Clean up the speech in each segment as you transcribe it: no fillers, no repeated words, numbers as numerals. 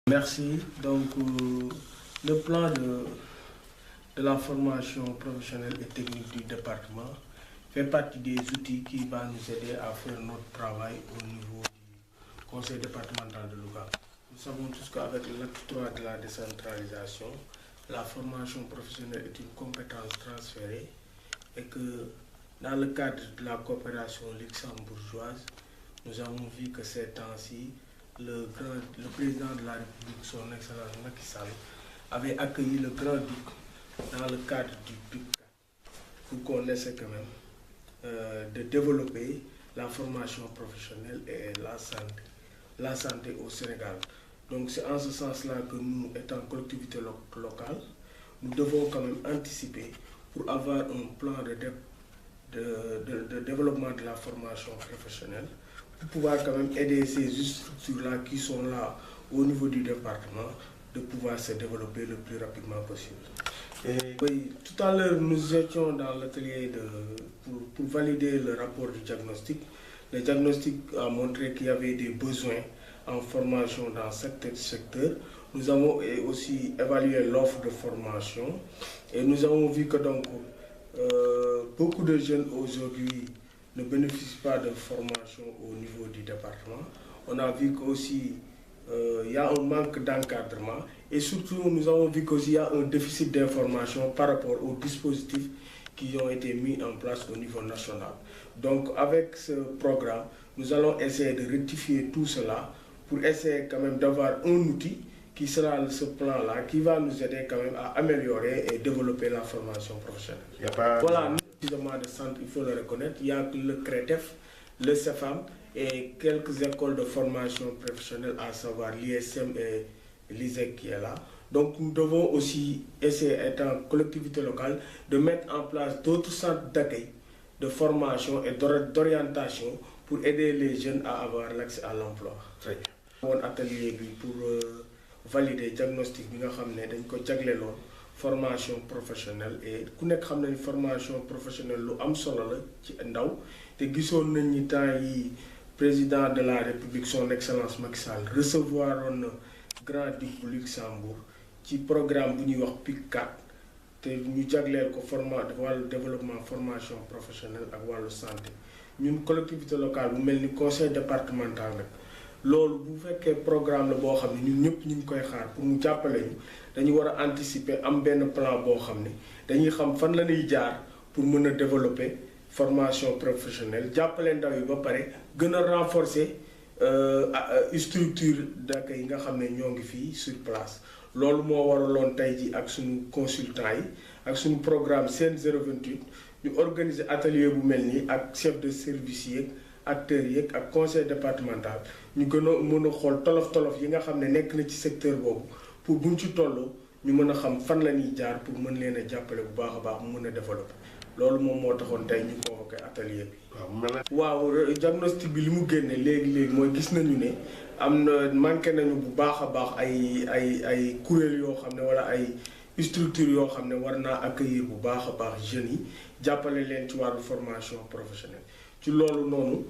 Merci. Donc, le plan de la formation professionnelle et technique du département fait partie des outils qui vont nous aider à faire notre travail au niveau du conseil départemental de Louga. Nous savons tous qu'avec l'acte 3 de la décentralisation, la formation professionnelle est une compétence transférée et que dans le cadre de la coopération luxembourgeoise, nous avons vu que ces temps-ci, le président de la République, son Excellence Macky Sall, avait accueilli le grand-duc dans le cadre du PIC pour qu'on essaie quand même de développer la formation professionnelle et la santé au Sénégal. Donc c'est en ce sens-là que nous, étant collectivité locale, nous devons quand même anticiper pour avoir un plan de développement de la formation professionnelle, pour pouvoir quand même aider ces structures-là qui sont là au niveau du département de pouvoir se développer le plus rapidement possible. Et oui, tout à l'heure, nous étions dans l'atelier pour valider le rapport du diagnostic. Le diagnostic a montré qu'il y avait des besoins en formation dans certains secteurs. Nous avons aussi évalué l'offre de formation et nous avons vu que donc, beaucoup de jeunes aujourd'hui ne bénéficient pas de formation au niveau du département. On a vu qu'aussi il y a un manque d'encadrement et surtout nous avons vu qu'il y a un déficit d'information par rapport aux dispositifs qui ont été mis en place au niveau national. Donc avec ce programme, nous allons essayer de rectifier tout cela pour essayer quand même d'avoir un outil qui sera ce plan-là, qui va nous aider quand même à améliorer et développer la formation professionnelle. Voilà, suffisamment de centres, il faut le reconnaître. Il y a le CRETEF, le CEFAM et quelques écoles de formation professionnelle, à savoir l'ISM et l'ISEC qui est là. Donc nous devons aussi essayer, étant collectivité locale, de mettre en place d'autres centres d'accueil, de formation et d'orientation pour aider les jeunes à avoir l'accès à l'emploi. Mon atelier pour valider diagnostic bi nga xamné dañ ko jagleeloon formation professionnelle et ku nekk xam na ni formation professionnelle lu am solo la ci ndaw te gisoon nañ ni temps yi président de la République son Excellence Macky Sall recevoir un grand-duc bu Luxembourg ci programme bu ñuy wax PIC 4 te ñu jagleel ko wàllu développement formation professionnelle ak wàllu santé ñun collectivité locale bu mel ni conseil départemental nag loolu bu fekkee programme la boo xam ne ñun ñëpp ñu ngi koy xaar pour mu jàppale ñu dañu war a anticiper am benn plan boo xam ne dañuy xam fan la ñuy jaar pour mën a développer formation professionnelle jàppale ndaw yi ba pare gën a renforcer structure d'accueil yi nga xam ne ñoo ngi fii sur place. loolu moo waraloon tey ji ak suñu consultants yi ak suñu programme Sen 028 ñu organiser atelier bu mel nii ak chef de service yeeg acteurs yeeg ak conseil départemental ñu gën a mën a xool tolof-tolof yi nga xam ne nekk na ci secteur boobu pour buñ ci tolloo ñu mën a xam fan la ñuy jaar pour mën leen a jàppale bu baax a baax mu mën a développer loolu moom moo taxoon tey ñu convoqué atelier bi. waaw diagnostic bi li mu génne léegi mooy gis nañu ne am na manqué nañu bu baax a baax ay kuréel yoo xam ne wala ay structure yoo xam ne war naa accueillir bu baax a baax jeunes yi jàppale leen ci wàllu formation professionnelle. ci loolu noonu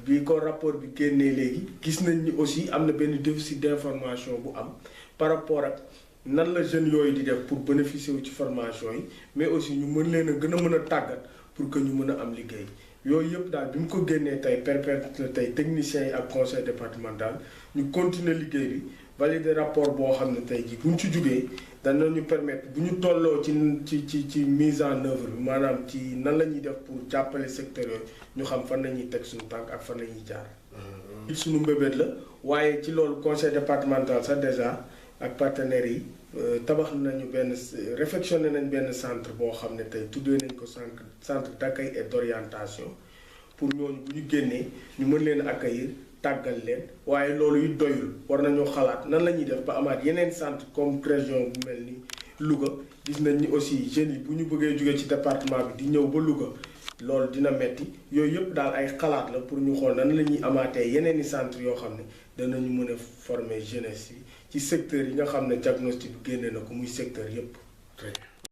bi ko rapport bi génnee léegi gis nañ ni aussi am na benn déficit d'information bu am par rapport ak nan la jeunes yooyu di def pour bénéficier wu ci formation yi mais aussi ñu mën leen a gën a mën a tàggat pour que ñu mën a am liggéey yooyu yëpp daal bi mu ko génnee tey permettre na tey techniciens yi ak conseil départemental ñu continuer liggéey bi valider rapport boo xam ne tey ji bu ñu ci jugee danañu permettre bu ñu tolloo ci mise en œuvre bi maanaam ci nan la ñuy def pour jàppale secteur yooyu ñu xam fan la ñuy teg suñu tànk ak fan la ñuy jaar. suñu mbébét la waaye ci loolu conseil départemental sax déjà ak partenaires yi tabax nañu réfectionné nañ benn centre boo xam ne tey tuddee nañ ko centre d'accueil et d'orientation pour ñooñu bu ñu génnee ñu mën leen accueillir tàggal leen waaye loolu it doyul war nañoo xalaat nan la ñuy def ba amaat yeneen centre comme région bu mel ni Louga gis nañ ni aussi jeunes yi bu ñu bëggee jógee ci département bi di ñëw ba Louga loolu dina metti yooyu yëpp daal ay xalaat la pour ñu xool nan la ñuy amaatee yeneen i centre yoo xam ne danañu mën a former jeunesse yi ci secteur yi nga xam ne diagnostic bi génne na ko muy secteur yëpp.